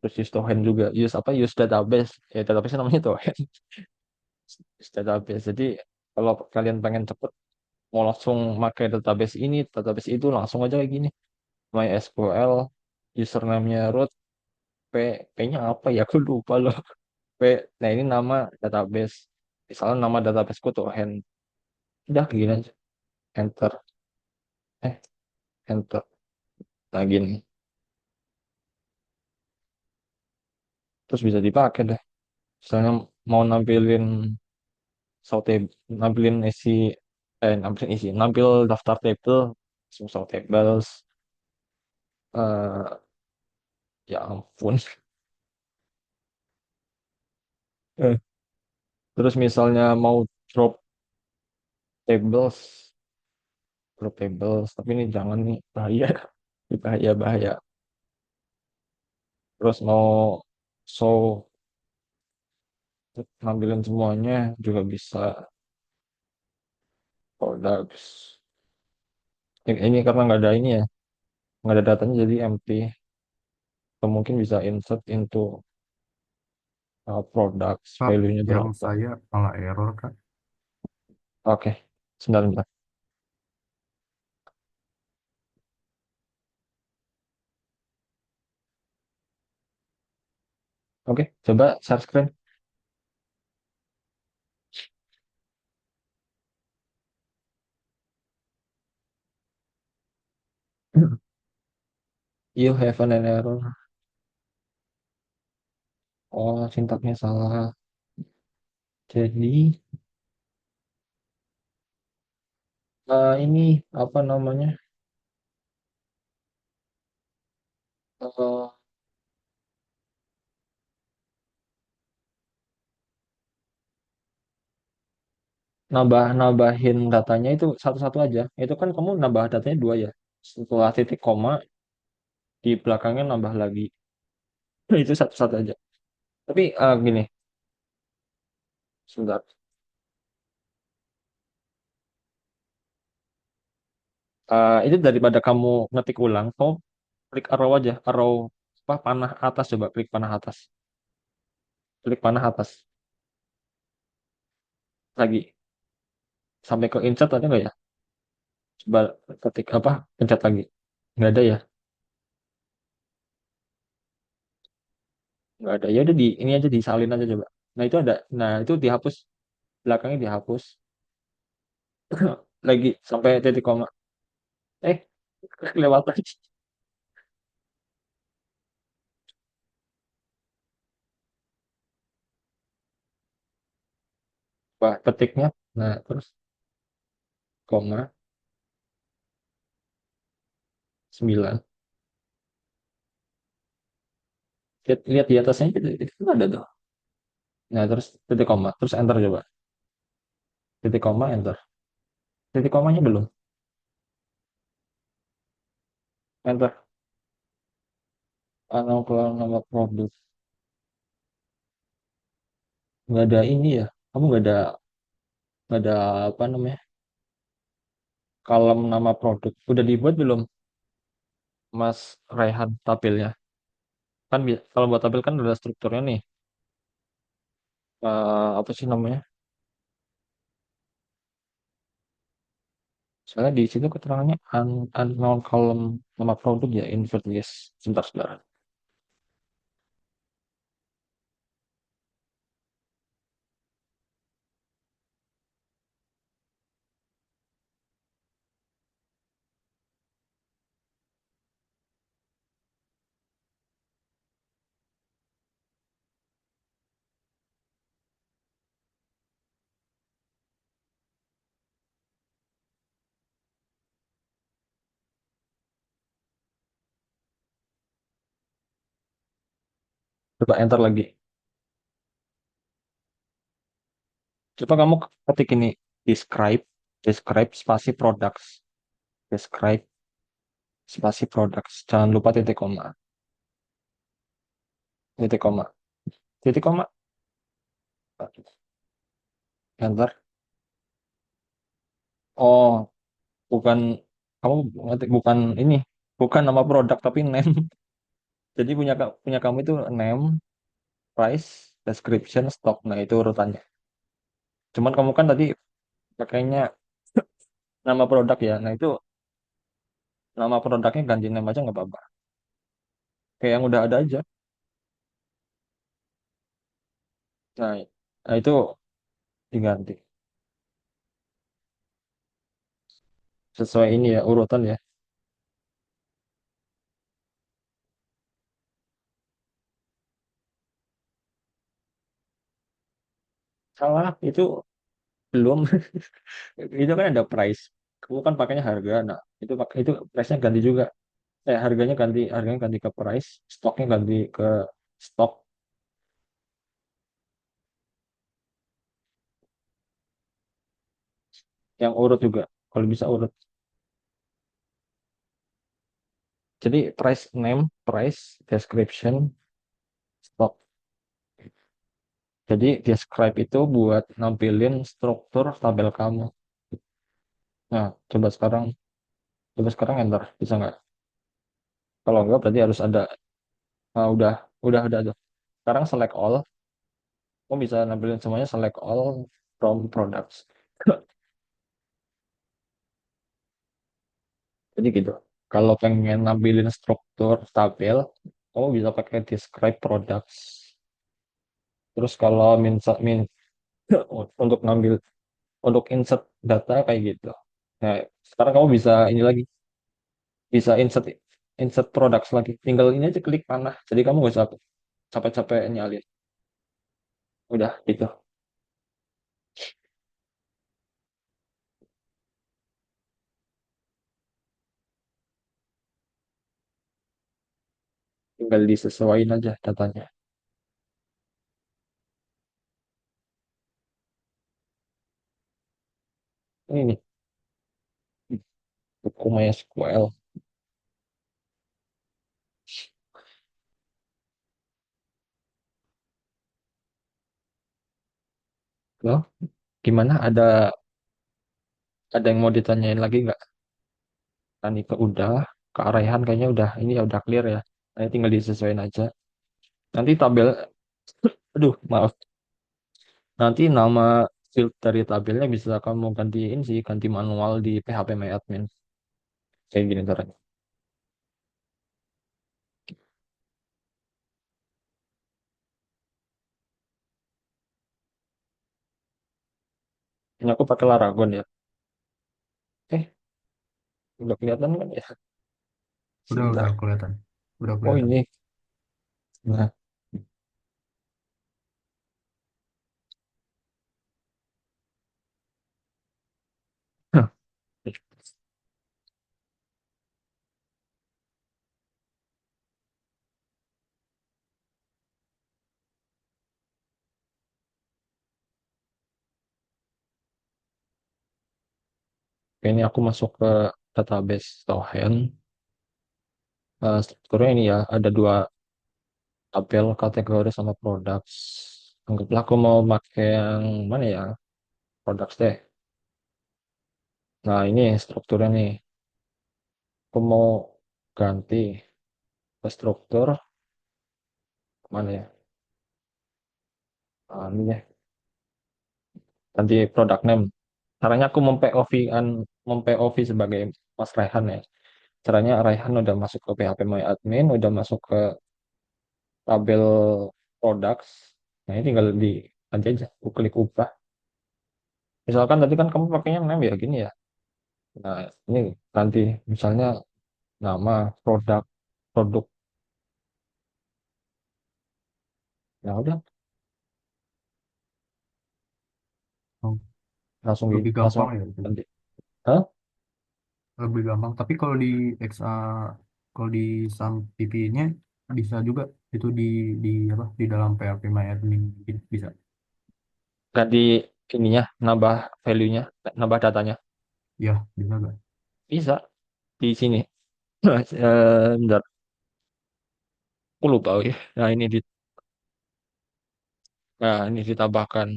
Terus use token juga, use apa? Use database. Ya database namanya token. Use database. Jadi kalau kalian pengen cepet mau langsung pakai database ini, database itu langsung aja kayak gini. MySQL, username-nya root, P, P-nya apa ya? Aku lupa loh. P, nah ini nama database. Misalnya nama databaseku tuh hand. Udah gini aja. Enter. Eh, enter. Nah gini. Terus bisa dipakai deh. Misalnya mau saute, nampilin nampil daftar table, langsung tables. eh ya ampun. Eh, Terus misalnya mau drop tables, tapi ini jangan nih, bahaya. Bahaya, bahaya. Terus mau show, nampilin semuanya juga bisa. Products. Ini karena nggak ada ini ya, nggak ada datanya jadi empty. Atau mungkin bisa insert into products, Kak, value-nya yang berapa. saya malah error, Kak. Oke, sebentar, sebentar. Oke, coba share screen. You have an error. Oh, sintaknya salah. Jadi, ini apa namanya? Eh, nabahin datanya itu satu-satu aja. Itu kan kamu nambah datanya dua ya. Setelah titik koma di belakangnya nambah lagi. Itu satu-satu aja. Tapi gini, sebentar. Itu daripada kamu ngetik ulang, kamu klik arrow aja, arrow apa panah atas, coba klik panah atas, klik panah atas lagi sampai ke insert ada nggak ya? Coba ketik apa, pencet lagi, nggak ada ya? nggak ada. Ya udah di ini aja disalin aja coba. Nah itu ada. Nah itu dihapus, belakangnya dihapus. Lagi sampai titik koma. Eh, kelewatan. Wah, petiknya. Nah, terus koma 9. Lihat, lihat di atasnya itu ada tuh. Nah, terus titik koma, terus enter coba. Titik koma, enter. Titik komanya belum. Enter. Kalau nama produk. Nggak ada ini ya. Kamu nggak ada apa namanya? Kolom nama produk. Udah dibuat belum, Mas Raihan, tabelnya? Kan kalau buat tabel kan ada strukturnya nih. Apa sih namanya? Soalnya di situ keterangannya unknown column nama produk ya, invert yes. Sebentar, sebentar. Coba enter lagi. Coba kamu ketik ini, describe, describe spasi products, describe spasi products. Jangan lupa titik koma, titik koma, titik koma. Enter. Oh, bukan, kamu ngetik bukan ini, bukan nama produk tapi name. Jadi punya kamu itu name, price, description, stock. Nah itu urutannya. Cuman kamu kan tadi pakainya nama produk ya. Nah itu nama produknya ganti nama aja nggak apa-apa. Kayak yang udah ada aja. Nah, nah itu diganti sesuai ini ya, urutan ya. Salah itu belum. Itu kan ada price. Kamu kan pakainya harga. Nah itu price-nya ganti juga. Harganya ganti ke price, stoknya ganti ke stok. Yang urut juga, kalau bisa urut. Jadi price name, price, description, stock. Jadi describe itu buat nampilin struktur tabel kamu. Nah, coba sekarang enter, bisa nggak? Kalau nggak berarti harus ada. Nah, udah ada tuh. Sekarang select all, kamu bisa nampilin semuanya, select all from products. Jadi gitu. Kalau pengen nampilin struktur tabel, kamu bisa pakai describe products. Terus kalau untuk ngambil, untuk insert data kayak gitu. Nah, sekarang kamu bisa ini lagi, bisa insert insert products lagi. Tinggal ini aja klik panah. Jadi kamu nggak usah capek-capek nyalin. Udah gitu. Tinggal disesuaikan aja datanya. Ini nih, buku MySQL. Loh, gimana? Ada yang mau ditanyain lagi nggak? Tani ke udah, ke Raihan kayaknya udah ini ya, udah clear ya. Nah, tinggal disesuaikan aja. Nanti tabel, aduh maaf. Nanti nama field dari tabelnya bisa kamu gantiin sih, ganti manual di PHP My kayak gini caranya. Ini aku pakai Laragon ya. Eh, udah kelihatan kan ya? Udah Sebentar. kelihatan. Udah Oh kelihatan. ini. Nah, ini aku masuk ke database Stohen. Strukturnya ini ya, ada dua tabel kategori sama products. Anggaplah aku mau pakai yang mana ya? Products deh. Nah, ini strukturnya nih. Aku mau ganti ke struktur mana ya? Ini ya, ganti product name. Caranya aku mem-POV sebagai Mas Rehan ya. Caranya Rehan udah masuk ke PHP My Admin, udah masuk ke tabel products. Nah, ini tinggal di aja, aku klik ubah. Misalkan tadi kan kamu pakainya name ya gini ya. Nah, ini ganti misalnya nama produk produk. Ya udah, Oh, langsung lebih langsung gampang aku ya itu. ganti. Hah? Lebih gampang. Tapi kalau di XA, kalau di SAM PP-nya bisa juga itu di apa di dalam PHP My Admin bisa. Ganti ininya, nambah value-nya, nambah datanya. Ya, bisa gak? Bisa di sini. Bentar, aku lupa ya. Nah, ini ditambahkan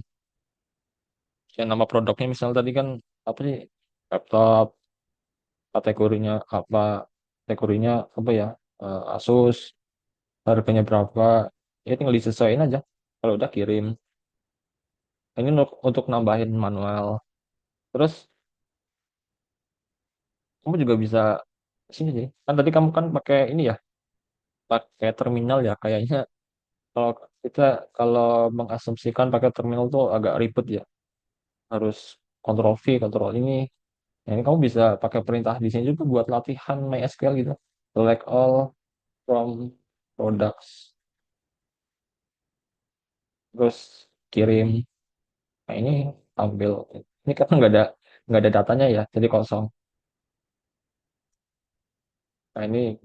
ya, nama produknya misal tadi kan apa sih? Laptop, kategorinya apa? Kategorinya apa ya? Asus, harganya berapa? Ya tinggal disesuaikan aja. Kalau udah kirim. Ini untuk nambahin manual. Terus kamu juga bisa sini sih. Kan tadi kamu kan pakai ini ya, pakai terminal ya. Kayaknya kalau kita kalau mengasumsikan pakai terminal tuh agak ribet ya. Harus kontrol V, kontrol ini. Nah, ini kamu bisa pakai perintah di sini juga buat latihan MySQL gitu. Select all from products. Terus kirim. Nah, ini tampil. Ini kan nggak ada datanya ya, jadi kosong. Nah, ini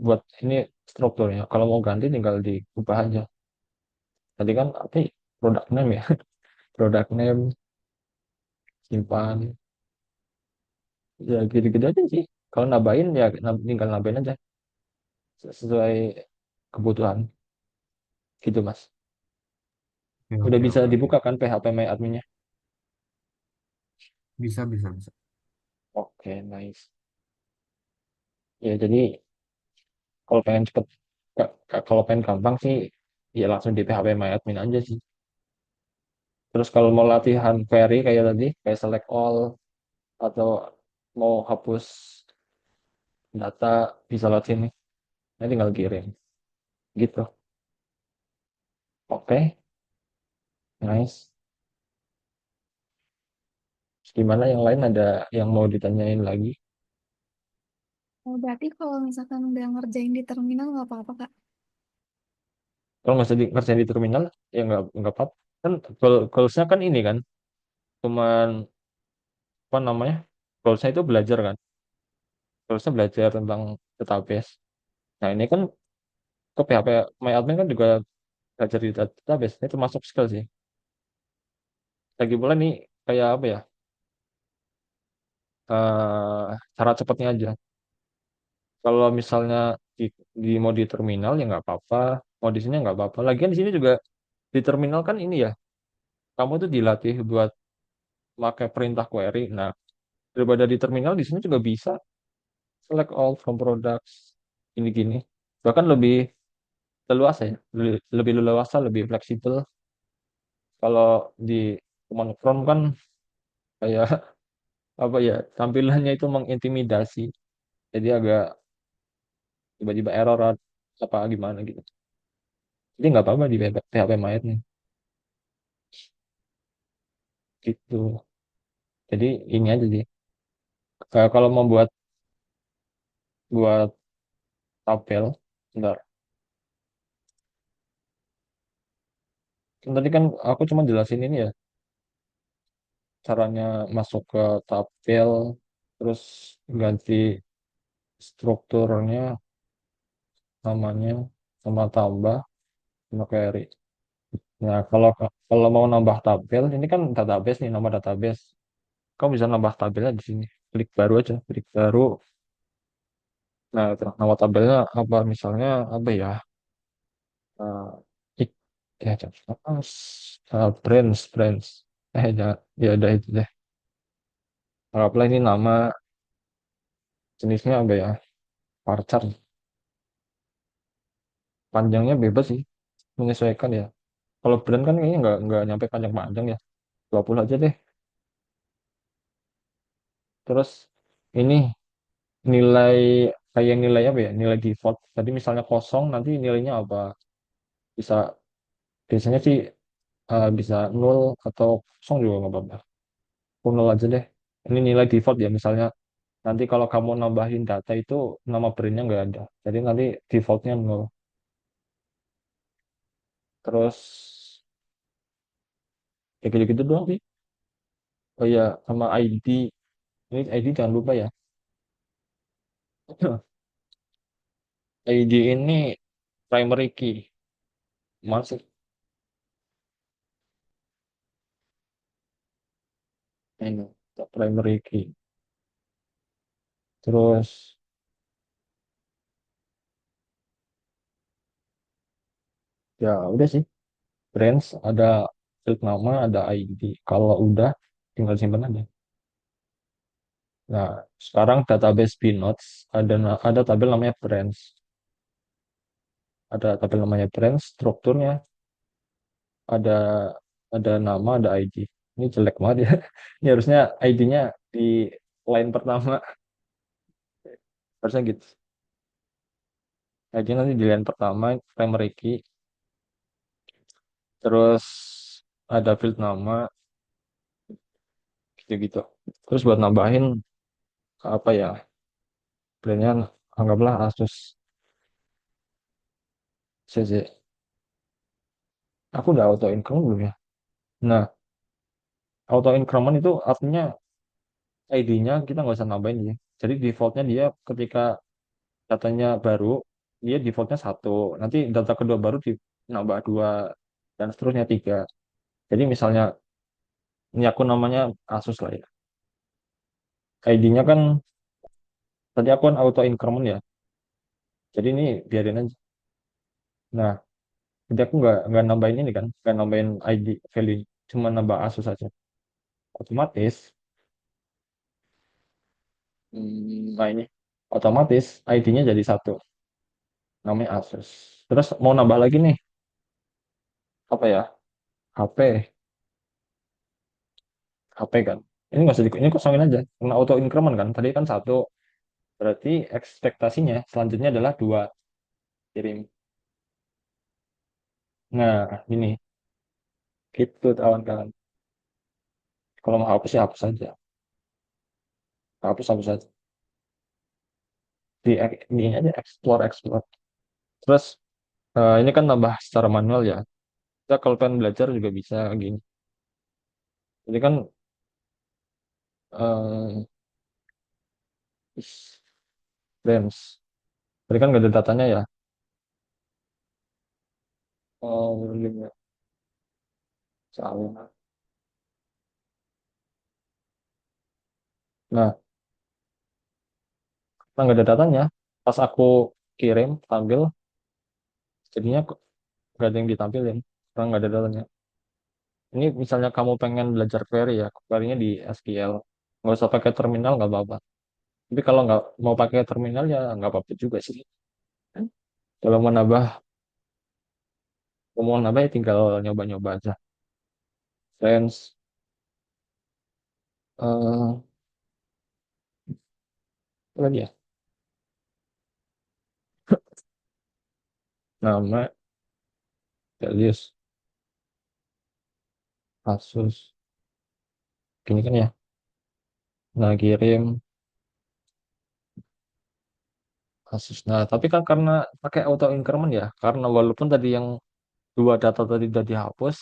strukturnya. Kalau mau ganti tinggal diubah aja. Tadi kan apa ya? Product name ya. Product name simpan. Ya gitu-gitu aja sih. Kalau nambahin ya tinggal nambahin aja sesuai kebutuhan. Gitu Mas. Oke, Udah oke, bisa oke, oke. dibuka kan PHP My Admin-nya? Bisa, bisa, bisa. Oke, nice. Ya jadi kalau pengen cepet, kalau pengen gampang sih, ya langsung di PHP My Admin aja sih. Terus kalau mau latihan query kayak tadi, kayak select all atau mau hapus data bisa lewat sini. Nanti tinggal kirim. Gitu. Oke, nice. Terus gimana yang lain ada yang mau ditanyain lagi? Oh, berarti kalau misalkan udah ngerjain di terminal nggak apa-apa, Kak? Kalau nggak usah ngerjain di terminal, ya nggak apa-apa. Kan goalsnya kan ini kan, cuman apa namanya? Goalsnya itu belajar kan. Goalsnya belajar tentang database. Nah ini kan ke PHP MyAdmin kan juga belajar di database. Ini termasuk skill sih. Lagi pula nih kayak apa ya? Cara cepatnya aja. Kalau misalnya mau di terminal ya nggak apa-apa, mau di sini nggak apa-apa. Lagian di sini juga di terminal kan ini ya, kamu tuh dilatih buat pakai perintah query. Nah, daripada di terminal di sini juga bisa select all from products ini gini. Bahkan lebih leluasa ya, lebih leluasa, lebih fleksibel. Kalau di command prompt kan kayak apa ya, tampilannya itu mengintimidasi. Jadi agak tiba-tiba error apa gimana gitu. Jadi nggak apa-apa di PHP Mayat nih. Gitu. Jadi ini aja sih. Kalau mau buat tabel, bentar. Kan tadi kan aku cuma jelasin ini ya, caranya masuk ke tabel, terus ganti strukturnya, namanya, sama tambah, sama query. Nah, kalau mau nambah tabel, ini kan database nih, nama database. Kamu bisa nambah tabelnya di sini. Klik baru aja, klik baru. Nah, terus nama tabelnya apa? Misalnya apa ya? Uh, ik- ya, brands. Jangan, ya udah itu deh. Anggaplah ini nama, jenisnya apa ya? Varchar. Panjangnya bebas sih, menyesuaikan ya. Kalau brand kan kayaknya nggak nyampe panjang-panjang ya. 20 aja deh. Terus ini nilai, kayak nilai apa ya? Nilai default. Tadi misalnya kosong, nanti nilainya apa? Bisa, biasanya sih bisa nol atau kosong juga nggak apa-apa. Aku nol aja deh. Ini nilai default ya. Misalnya nanti kalau kamu nambahin data itu nama brandnya nggak ada. Jadi nanti defaultnya nol. Terus ya gitu-gitu doang sih. Oh ya, sama ID. Ini ID jangan lupa ya. ID ini primary key. Masuk ini primary key. Terus ya udah sih. Brands ada field nama, ada ID. Kalau udah tinggal simpan aja. Nah, sekarang database bnotes ada tabel namanya brands. Ada tabel namanya brands, strukturnya ada nama, ada ID. Ini jelek banget ya. Ini harusnya ID-nya di line pertama. Harusnya gitu. ID nanti di line pertama, primary key. Terus ada field nama, gitu-gitu. Terus buat nambahin apa ya, brandnya anggaplah Asus CZ. Aku udah auto increment belum ya? Nah, auto increment itu artinya ID-nya kita nggak usah nambahin ya. Jadi defaultnya dia ketika datanya baru, dia defaultnya satu. Nanti data kedua baru nambah dua, dan seterusnya tiga. Jadi misalnya ini aku namanya Asus lah ya. ID-nya kan tadi aku kan auto increment ya. Jadi ini biarin aja. Nah, jadi aku nggak nambahin ini kan, nggak nambahin ID value, cuma nambah Asus aja. Otomatis, nah ini otomatis ID-nya jadi satu, namanya Asus. Terus mau nambah lagi nih, apa ya? HP, HP kan. Ini nggak usah ini kosongin aja, karena auto increment kan. Tadi kan satu, berarti ekspektasinya selanjutnya adalah dua, kirim. Nah, ini gitu kawan-kawan. Kalau mau hapus ya hapus saja, hapus aja. Di ini aja explore explore. Terus ini kan tambah secara manual ya. Kita kalau pengen belajar juga bisa gini. Jadi kan eh Dance. Tadi kan nggak ada datanya ya. Oh, iya. Salah. Nah, kan nggak ada datanya. Pas aku kirim, tampil, jadinya nggak ada yang ditampilin. Karena nggak ada datanya. Ini misalnya kamu pengen belajar query ya, query-nya di SQL. Nggak usah pakai terminal, nggak apa-apa. Tapi kalau nggak mau pakai terminal ya nggak apa-apa juga sih. Kalau mau nambah ya tinggal nyoba-nyoba aja. Friends, apa lagi ya? Nama, values, Asus. Gini kan ya. Nah, kirim kasus. Nah, tapi kan karena pakai auto increment ya, karena walaupun tadi yang dua data tadi udah dihapus,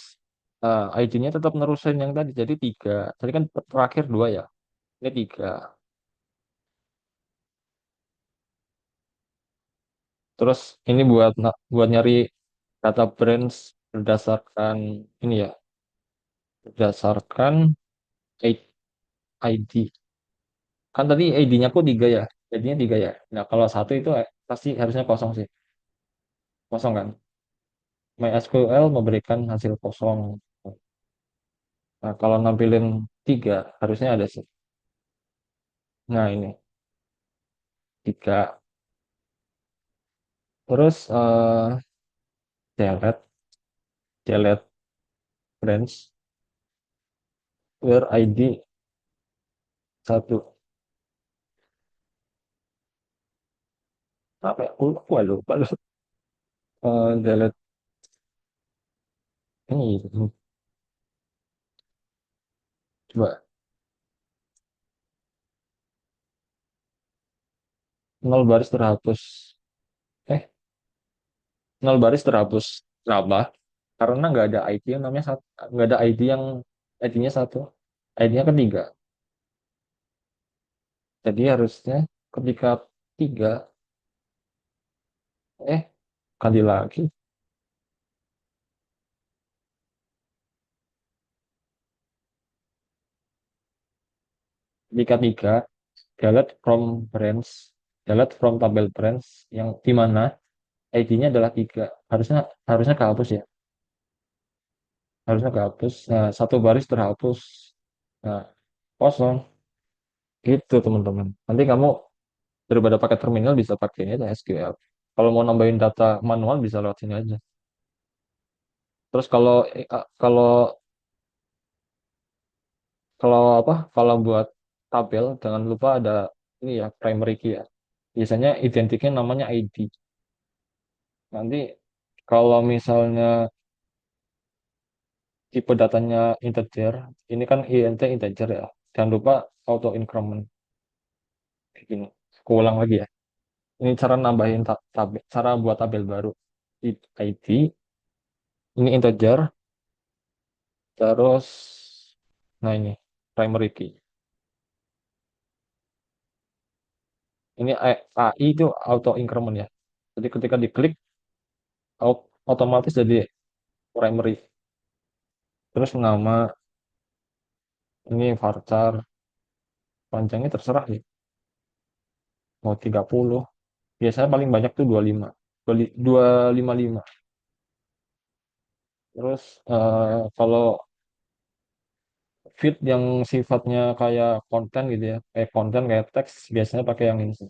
ID-nya tetap nerusin yang tadi, jadi tiga. Tadi kan terakhir dua ya, ini tiga. Terus ini buat nyari data brands berdasarkan ini ya, berdasarkan ID. Kan tadi ID-nya aku tiga ya, ID-nya tiga ya. Nah, kalau satu itu pasti harusnya kosong sih, kosong kan. MySQL memberikan hasil kosong. Nah, kalau nampilin tiga, harusnya ada sih. Nah, ini tiga. Terus delete, delete branch, where ID satu. Apa ya? Aku lupa loh. Delete ini. Coba, nol baris terhapus. Eh, nol baris terhapus. Kenapa? Karena nggak ada ID yang namanya satu. Nggak ada ID yang ID-nya satu. ID-nya kan tiga. Jadi harusnya ketika tiga, eh, ganti lagi. Ketika tiga, delete from branch, delete from tabel branch yang di mana ID-nya adalah tiga. Harusnya harusnya kehapus ya. Harusnya kehapus. Nah, satu baris terhapus. Nah, kosong. Gitu teman-teman. Nanti kamu daripada pakai terminal bisa pakai ini aja SQL. Kalau mau nambahin data manual bisa lewat sini aja. Terus kalau kalau apa? Kalau buat tabel jangan lupa ada ini ya primary key ya. Biasanya identiknya namanya ID. Nanti kalau misalnya tipe datanya integer, ini kan int integer ya. Jangan lupa auto increment kayak gini. Aku ulang lagi ya. Ini cara nambahin tabel, cara buat tabel baru. ID, ini integer, terus nah ini primary key. Ini AI itu auto increment ya. Jadi ketika diklik otomatis jadi primary. Terus nama ini varchar panjangnya terserah sih. Mau 30. Biasanya paling banyak tuh 25. 255. Terus kalau feed yang sifatnya kayak konten gitu ya, kayak konten kayak teks biasanya pakai yang ini sih,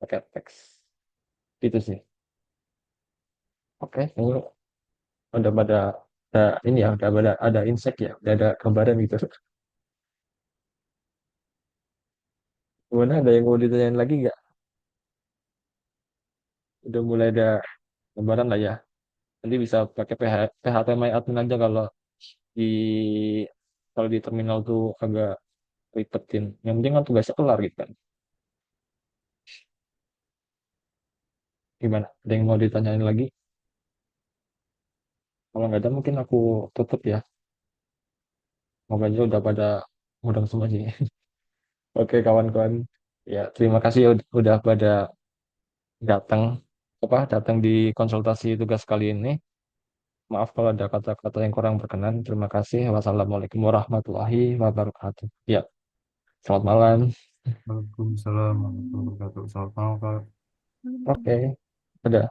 pakai teks. Gitu sih. Oke, ini udah pada ini ya, udah pada ada insight ya, udah ada gambaran gitu. Gimana ada yang mau ditanyain lagi nggak? Udah mulai ada gambaran lah ya. Nanti bisa pakai PHP My Admin aja di kalau di terminal tuh agak ribetin. Yang penting kan tugasnya kelar gitu kan. Gimana? Ada yang mau ditanyain lagi? Kalau nggak ada mungkin aku tutup ya. Semoga aja udah pada mudeng semua sih. Oke kawan-kawan. Ya terima kasih ya udah pada datang datang di konsultasi tugas kali ini. Maaf kalau ada kata-kata yang kurang berkenan. Terima kasih. Wassalamualaikum warahmatullahi wabarakatuh. Ya, selamat malam. Waalaikumsalam warahmatullahi wabarakatuh. Selamat malam, Kak. Oke, udah.